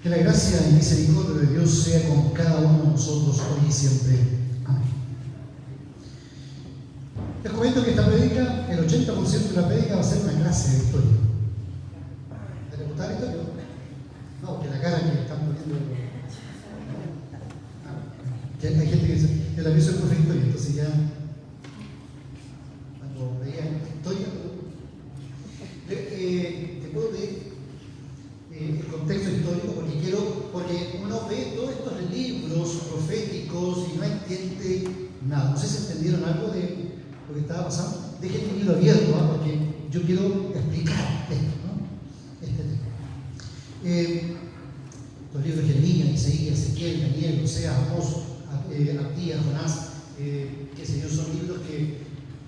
Que la gracia y misericordia de Dios sea con cada uno de nosotros hoy y siempre. Amén. Les comento que esta prédica, el 80% de la prédica va a ser una clase de historia. ¿Te gusta la historia? No, que la cara que están poniendo. Que hay gente que dice, yo también soy profe de historia, entonces ya cuando veía historia, te puedo pedir el contexto histórico porque uno ve todos estos libros proféticos y no entiende nada. No sé si entendieron algo de lo que estaba pasando. Dejen el libro abierto, porque yo quiero explicar esto, ¿no? Este tema. Los libros de Jeremías, Isaías, Ezequiel, Daniel, Oseas, Amós, Abdías, Jonás, qué sé yo, son libros que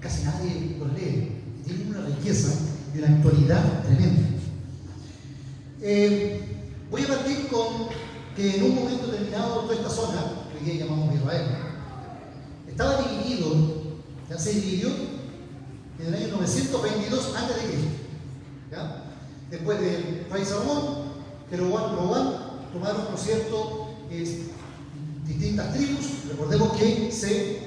casi nadie los lee y tienen una riqueza y una actualidad tremenda. Voy a partir con que en un momento determinado toda esta zona, que hoy día llamamos Israel, estaba dividido, ya se dividió en el año 922 a.C. ¿Ya? Después del rey Salomón, Jeroboam, tomaron, ¿no es cierto?, distintas tribus. Recordemos que se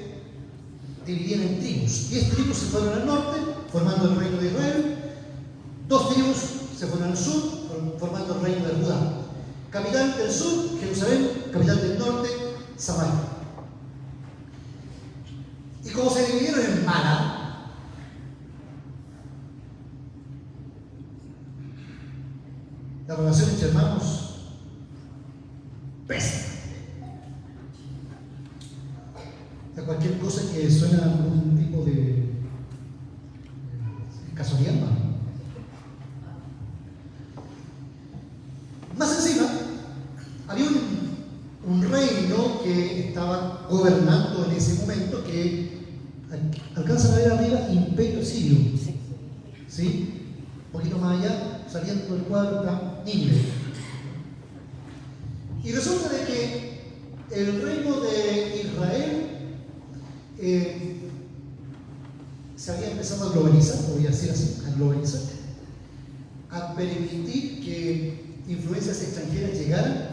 dividían en tribus. 10 tribus se fueron al norte, formando el reino de Israel. 2 tribus se fueron al sur, formando el reino de Judá. Capital del sur, Jerusalén. Capital del norte, Samaria. Y como se dividieron en mala, la relación entre hermanos pesa. O sea, cualquier cosa que suena a algún tipo de casualidad, ¿no? Más encima, había un reino que estaba gobernando en ese momento que alcanza a ver arriba Imperio Sirio. ¿Sí? Un poquito más allá, saliendo del cuadro, está Nínive. Y resulta de que el reino de Israel se había empezado a globalizar, voy a decir así, a globalizar, a permitir que influencias extranjeras llegaran,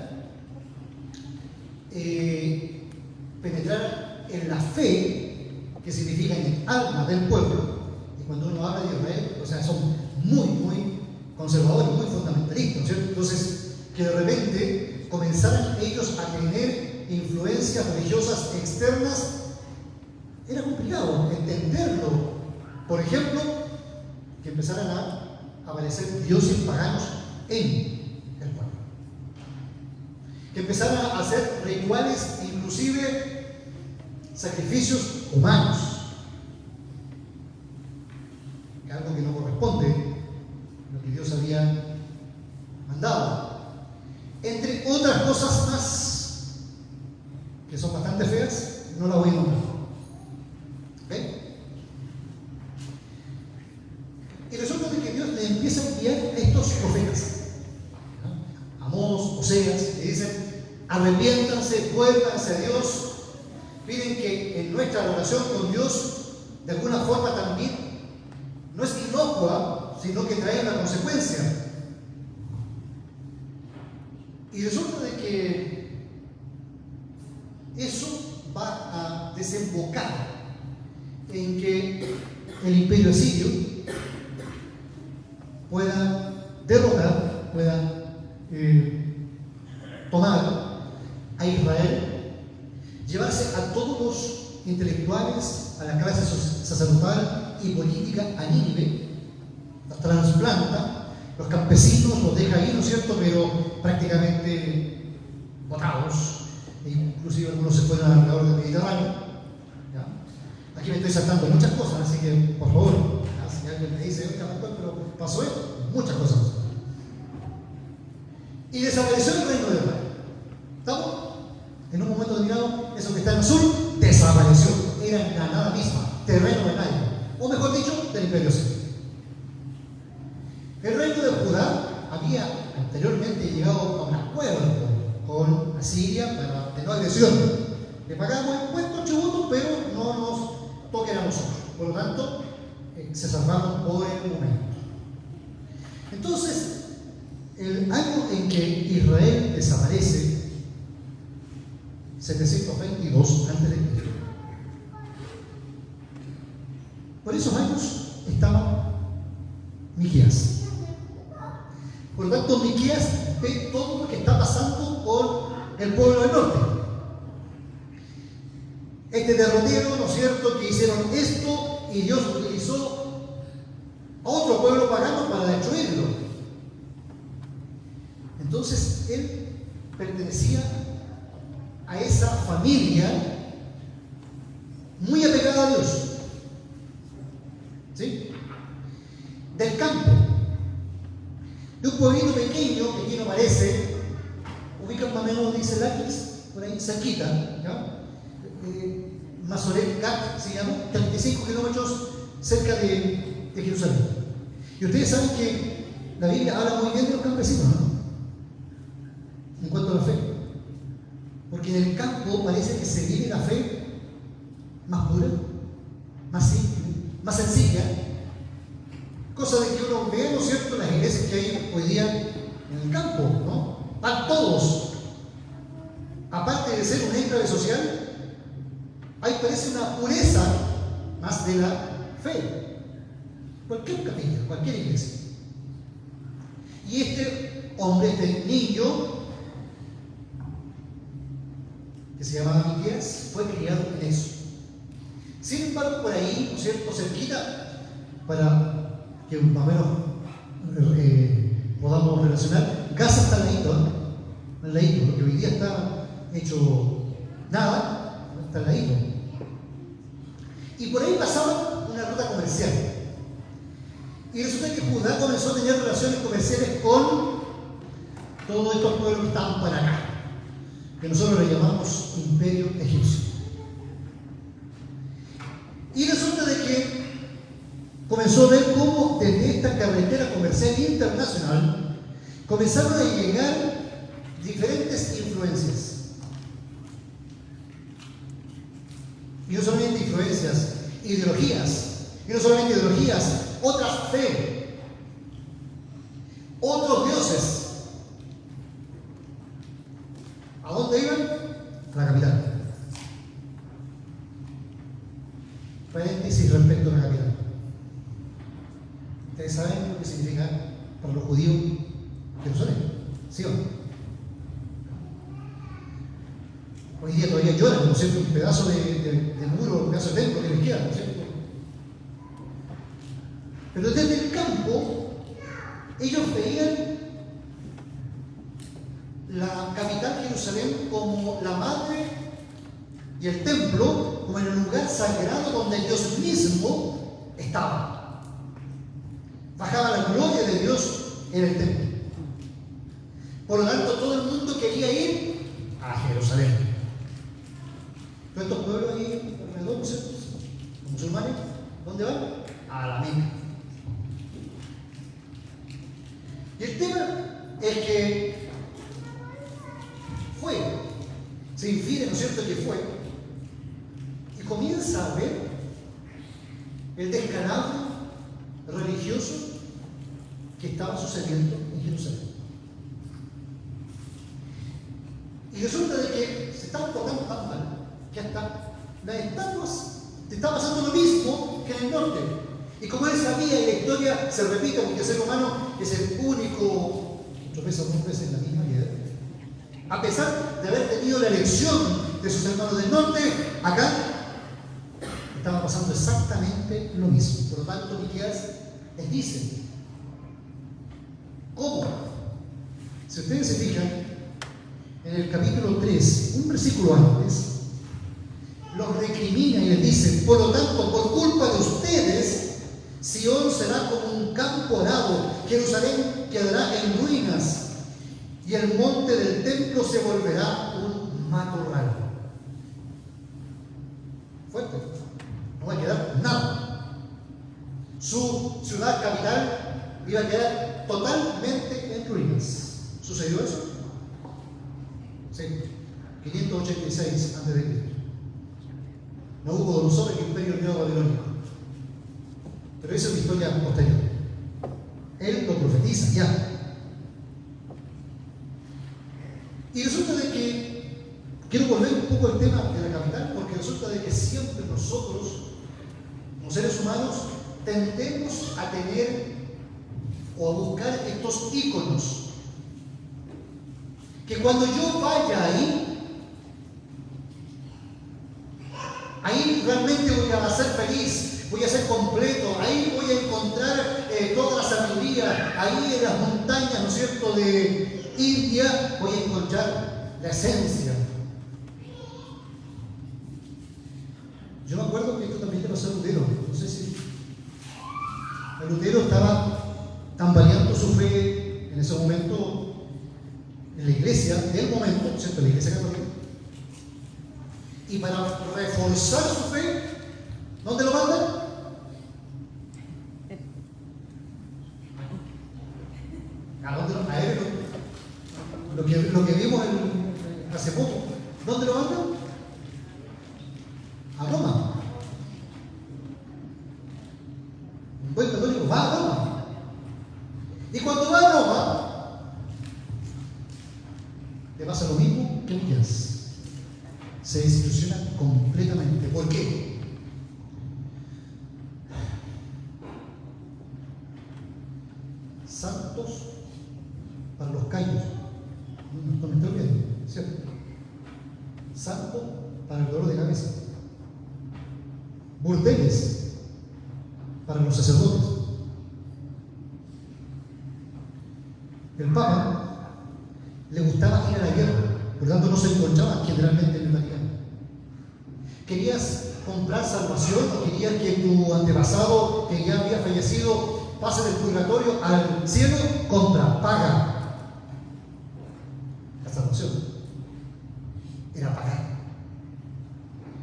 penetrar en la fe, que significa en el alma del pueblo. Y cuando uno habla de Israel, o sea, son muy conservadores, muy fundamentalistas, ¿no es cierto? Entonces, que de repente comenzaran ellos a tener influencias religiosas externas, era complicado entenderlo. Por ejemplo, que empezaran a aparecer dioses paganos en el pueblo, que empezaran a hacer rituales, inclusive sacrificios humanos, algo que no corresponde a lo que Dios había mandado, entre otras cosas más que son bastante feas. No las voy a nombrar. ¿Ven? Y resulta que Dios le empieza a enviar a estos profetas, ¿no? Amós, Oseas, que dicen: arrepiéntanse, vuélvanse a Dios. Piden que en nuestra relación con Dios, de alguna forma también, no es inocua, sino que trae una consecuencia. Y resulta de que eso va a desembocar en que el imperio asirio pueda derrotar, pueda tomar a Israel, llevarse a todos los intelectuales, a la clase sacerdotal y política a Nínive, los trasplanta, los campesinos los deja ahí, ¿no es cierto?, pero prácticamente botados, inclusive algunos se fueron alrededor del Mediterráneo. ¿Ya? Aquí me estoy saltando muchas cosas, así que por favor, si alguien me dice: oiga, pastor, pero pasó esto, muchas cosas. Y desapareció el reino de Israel. ¿Estamos? En un momento determinado, eso que está en el sur desapareció. Era la nada misma, terreno de nadie, o mejor dicho, del imperio sirio. El reino de Judá había anteriormente llegado a un acuerdo con Asiria para de no agresión. Le pagamos impuestos, tributos, pero no nos toquen a nosotros. Por lo tanto, se salvaron por el momento. Entonces, el año en que Israel desaparece, 722 a.C. Por esos años estaba Miqueas. Por lo tanto, Miqueas ve todo lo que está pasando con el pueblo del norte. Este derrotero, ¿no es cierto?, que hicieron esto y Dios utilizó a otro pueblo pagano para destruirlo. Entonces, él pertenecía a esa familia muy apegada a Dios. ¿Sí? Del campo, de un pueblito pequeño que aquí no parece, ubican más o menos, dice Laquis, por ahí cerquita, ¿ya? Masoret Gat se llama, 35 kilómetros cerca de Jerusalén. Y ustedes saben que la Biblia habla muy bien de los campesinos, ¿no? En cuanto a la fe. Porque en el campo parece que se vive la fe más pura, más simple, más sencilla. Cosa de que uno ve, ¿no es cierto?, las iglesias que hay hoy día en el campo, ¿no? Van todos. Aparte de ser un enclave social, ahí parece una pureza más de la fe. Cualquier capilla, cualquier iglesia. Y este hombre, este niño, que se llamaba Miqueas, fue criado en eso. Sin embargo, por ahí, ¿no es cierto?, cerquita, para que más o menos podamos relacionar, Gaza está al ladito, ¿eh? Al ladito, porque hoy día está hecho nada, está al ladito. Y por ahí pasaba una ruta comercial. Y resulta que Judá comenzó a tener relaciones comerciales con todos estos pueblos que estaban para acá, que nosotros le llamamos Imperio Egipcio. Y resulta de que comenzó a ver cómo desde esta carretera comercial internacional comenzaron a llegar diferentes influencias. Y no solamente influencias, ideologías. Y no solamente ideologías, otras fe, otros dioses. ¿A dónde iban? A la capital. Paréntesis respecto a la capital. ¿Ustedes saben lo que significa para los judíos Jerusalén? ¿Sí o no? Hoy día todavía lloran, ¿no es cierto?, un pedazo de muro, un pedazo de templo que les queda, ¿no es cierto? Pero desde el campo, ellos veían la capital Jerusalén como la madre y el templo como en el lugar sagrado donde Dios mismo estaba. Bajaba la gloria de Dios en el templo. Por lo tanto, todo el mundo quería ir a Jerusalén. Todos estos pueblos ahí alrededor, ¿no es cierto?, los musulmanes, ¿dónde van? A la Meca. Y el tema es que se infiere, ¿no es cierto?, que fue, y comienza a ver el descalabro religioso que estaba sucediendo en Jerusalén. Y resulta de que se estaban portando tan mal que hasta las estatuas te está pasando lo mismo que en el norte. Y como él sabía, y la historia se repite porque el ser humano es el único, tropeza dos veces en la misma vida. A pesar de haber tenido la elección de sus hermanos del norte, acá estaba pasando exactamente lo mismo. Por lo tanto, Miqueas les dice, ¿cómo? Si ustedes se fijan, en el capítulo 3, un versículo antes, los recrimina y les dice, por lo tanto, por culpa de ustedes, Sión será como un campo arado, Jerusalén quedará en ruinas, y el monte del templo se volverá un matorral. Fuerte, no va a quedar nada. Su ciudad capital iba a quedar totalmente en ruinas. ¿Sucedió eso? Sí, 586 a.C. Nabucodonosor, el imperio neobabilónico. Pero esa es una historia posterior. Él lo profetiza ya. Y resulta de que, quiero volver un poco al tema de la capital, porque resulta de que siempre nosotros, como seres humanos, tendemos a tener o a buscar estos íconos. Que cuando yo vaya ahí realmente voy a ser feliz, voy a ser completo, ahí voy a encontrar toda la sabiduría, ahí en las montañas, ¿no es cierto?, de India, voy a encontrar la esencia. Yo me acuerdo que esto también le pasó a Lutero, no sé si Lutero estaba tambaleando su fe en ese momento en la iglesia del momento, ¿cierto?, la iglesia católica. Y para reforzar su fe, ¿dónde lo mandan? ¿A dónde lo mandan? Lo que vimos hace poco. ¿Dónde lo mandan? A Roma. Un buen católico va a Roma. Y cuando va a Roma, le pasa lo mismo que Elías. Se desilusiona completamente. ¿Por qué? Santos para los callos. No me estoy olvidando, ¿cierto? Santo para el dolor de cabeza. Burdeles para los sacerdotes. El Papa le gustaba ir a la guerra, por lo tanto no se encontraba generalmente en el Vaticano. ¿Querías comprar salvación o querías que tu antepasado que ya había fallecido pase del purgatorio al cielo? Compra, paga. La salvación era pagar.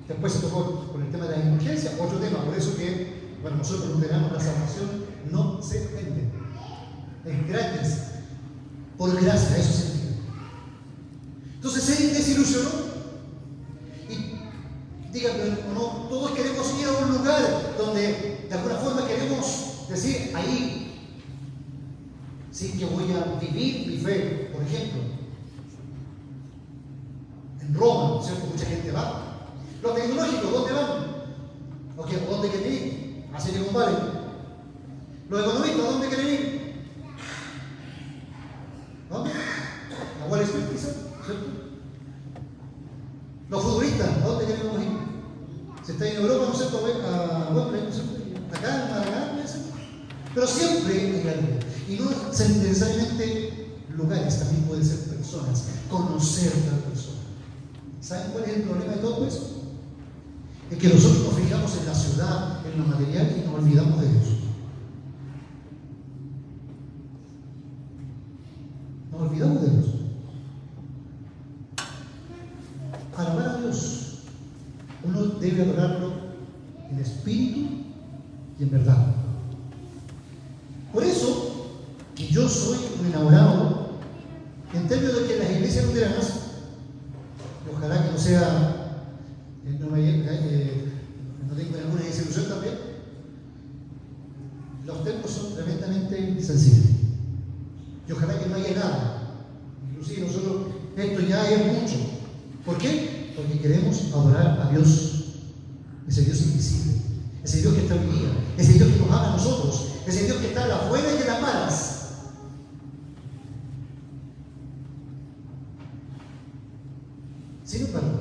Después se tocó con el tema de la indulgencia, otro tema, por eso que para nosotros los luteranos la salvación no se vende, es gratis, por gracia, eso significa. Entonces él desilusionó y díganme o no, todos queremos ir a un lugar donde de alguna forma queremos decir, ahí sí que voy a vivir mi fe. Por ejemplo, en Roma, ¿cierto?, mucha gente va. Los tecnológicos, ¿dónde van? ¿Dónde quieren ir? A Silicon Valley. Los economistas, ¿dónde quieren ir? ¿Dónde? A Wall Street, ¿cierto? Los futbolistas, ¿a dónde queremos ir? Si está en Europa, ¿no es cierto?, a Wembley, ¿no es cierto?, acá en Maracaná, ¿no es cierto? Pero siempre hay algo. Y no necesariamente lugares, también pueden ser personas, conocer a la persona. ¿Saben cuál es el problema de todo eso? Es que nosotros nos fijamos en la ciudad, en lo material y nos olvidamos de Dios. Nos olvidamos de Dios. Para amar a Dios, uno debe adorarlo en espíritu y en verdad. Por eso que yo soy un enamorado en términos de que las iglesias luteranas, y ojalá que no sea, no tengo ninguna desilusión también, los templos son tremendamente sencillos. Y ojalá que no haya nada. Inclusive nosotros, esto ya es mucho. ¿Por qué? Porque queremos adorar a Dios, ese Dios invisible, ese Dios que está en vida, ese Dios que nos ama a nosotros, ese Dios que está en las buenas y en las malas. Sin embargo,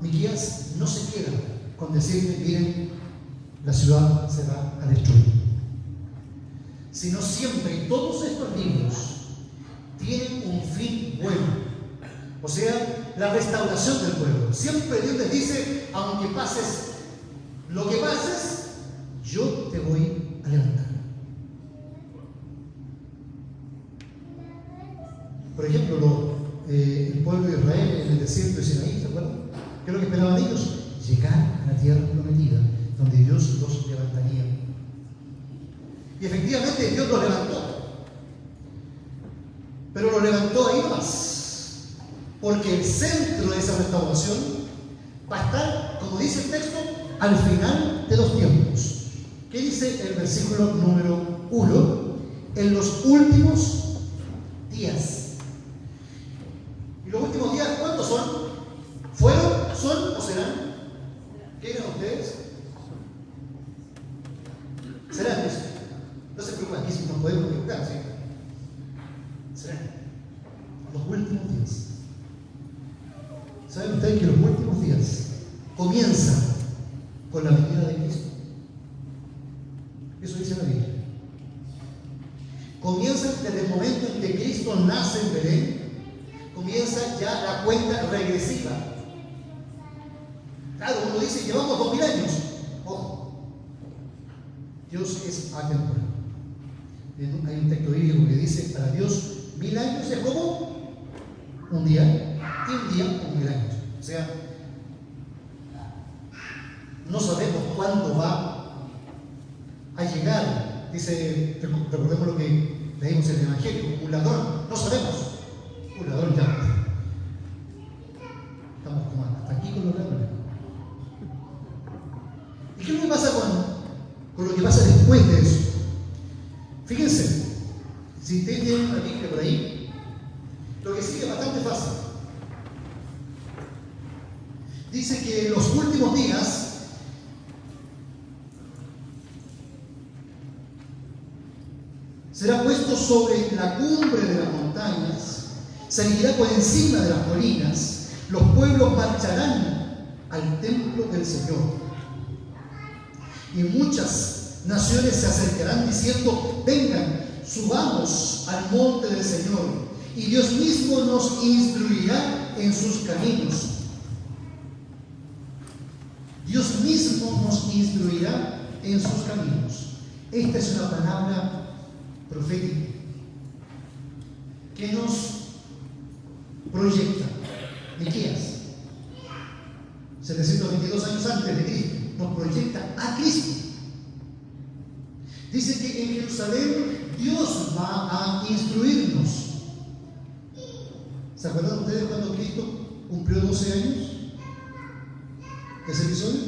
Miqueas no se queda con decirme, miren, la ciudad se va a destruir, sino siempre todos estos libros tienen un fin bueno, o sea, la restauración del pueblo. Siempre Dios les dice, aunque pases lo que pases, yo te voy a levantar. Por ejemplo, el pueblo de Israel en el desierto de Sinaí, ¿se acuerdan? ¿Qué es lo que esperaban ellos? Llegar a la tierra prometida, donde Dios los levantaría. Y efectivamente Dios los levantó. Pero lo levantó ahí más, porque el centro de esa restauración va a estar, como dice el texto, al final de los tiempos. ¿Qué dice el versículo número 1? en los últimos días. ¿Y los últimos días cuántos son? ¿Fueron, son o serán? ¿Qué dirán ustedes? Serán eso. No se preocupen, aquí si nos podemos equivocar, ¿sí? Serán los últimos días. ¿Saben ustedes que los últimos días comienzan con la venida de Cristo? Eso dice la Biblia. Comienzan desde el momento en que Cristo nace en Belén, comienza ya la cuenta regresiva. Claro, uno dice, llevamos 2000 años. Ojo, Dios es atemporal. Hay un texto bíblico que dice, para Dios 1000 años es como un día, y un día como 1000 años. O sea, no sabemos cuándo va a llegar. Dice, recordemos lo que leímos en el Evangelio, un ladrón, no sabemos. Un ladrón ya. Estamos como hasta aquí con los ladrones. ¿Y qué es lo que pasa con lo que pasa después de eso? Fíjense, si ustedes tienen una Biblia por ahí, lo que sigue es bastante fácil. Dice que en los últimos días será puesto sobre la cumbre de las montañas, salirá por encima de las colinas, los pueblos marcharán al templo del Señor. Y muchas naciones se acercarán diciendo, vengan, subamos al monte del Señor, y Dios mismo nos instruirá en sus caminos. Dios mismo nos instruirá en sus caminos. Esta es una palabra profética que nos proyecta. Miqueas, 722 años antes de Cristo, nos proyecta a Cristo. Dice que en Jerusalén Dios va a instruirnos. ¿Se acuerdan ustedes cuando Cristo cumplió 12 años? ¿Ese episodio?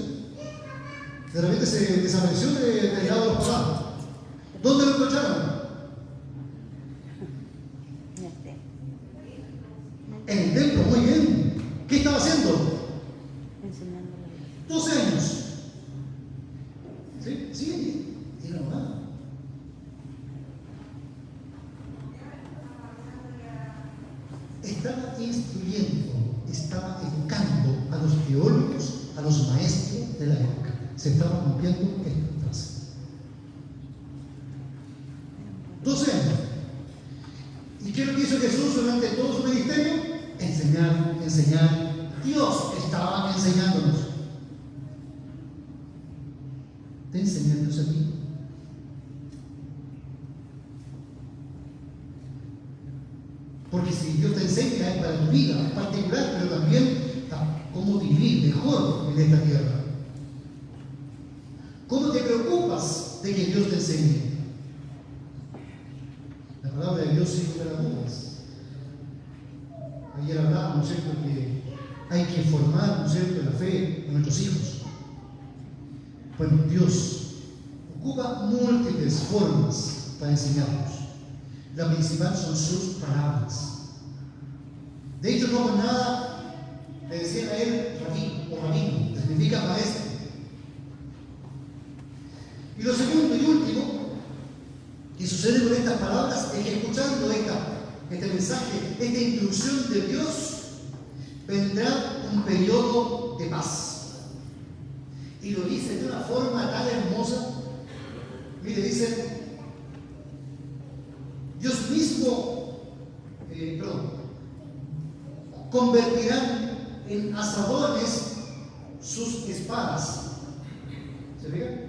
De repente se desapareció del lado de los paganos. ¿Dónde lo encontraron? En el templo, muy bien. ¿Qué estaba haciendo? Enseñando la Biblia. 12 años. ¿Sí? Sí, era normal. Estaba instruyendo, estaba educando a los teólogos, a los maestros de la época. Se estaba cumpliendo esta frase. 12 años. ¿Y qué es lo que hizo Jesús durante todo su ministerio? Enseñar, enseñar. Dios estaba enseñándonos. ¿Te enseñándonos a ti? Porque si Dios te enseña es para tu vida en particular, pero también cómo vivir mejor en esta tierra. ¿Cómo te preocupas de que Dios te enseñe? La palabra de Dios sin lugar a dudas. Ayer hablábamos, ¿no es cierto?, que hay que formar, ¿no es cierto?, la fe de nuestros hijos. Bueno, Dios ocupa múltiples formas para enseñarnos. La principal son sus palabras. De hecho, no por nada le decían a él rabí o rabino, que significa maestro. Y lo segundo y último que sucede con estas palabras es que escuchando este mensaje, esta instrucción de Dios, vendrá un periodo de paz. Y lo dice de una forma tan hermosa. Mire, dice, Dios mismo, convertirán en asadores sus espadas. ¿Se fijan?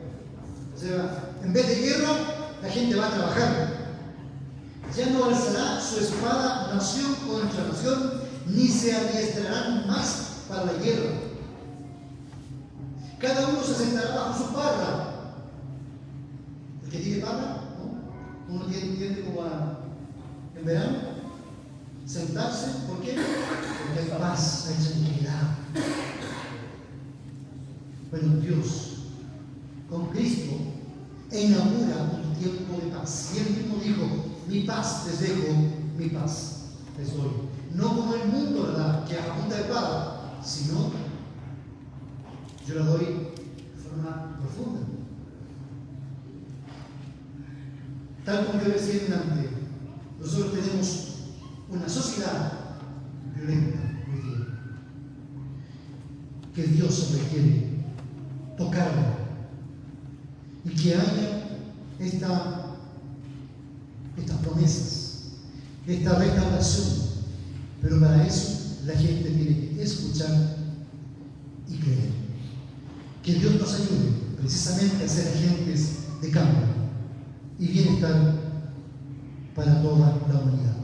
O sea, en vez de guerra, la gente va a trabajar. Ya no alzará su espada nación contra nación, ni se adiestrarán más para la guerra. Cada uno se sentará bajo su parra. El que tiene parra, ¿no? Uno tiende como en verano, sentarse. ¿Por qué? Porque hay paz, hay tranquilidad. Bueno, Dios, con Cristo, inaugura un un tiempo de paz. Y Él mismo dijo, mi paz les dejo, mi paz les doy. No como el mundo la da, que a punta de espada, sino yo la doy de forma profunda. Tal como yo decía antes, nosotros tenemos una sociedad violenta hoy día, que Dios requiere tocarla y que haya estas promesas, esta restauración. Pero para eso la gente tiene que escuchar y creer. Que Dios nos ayude precisamente a ser agentes de cambio y bienestar para toda la humanidad.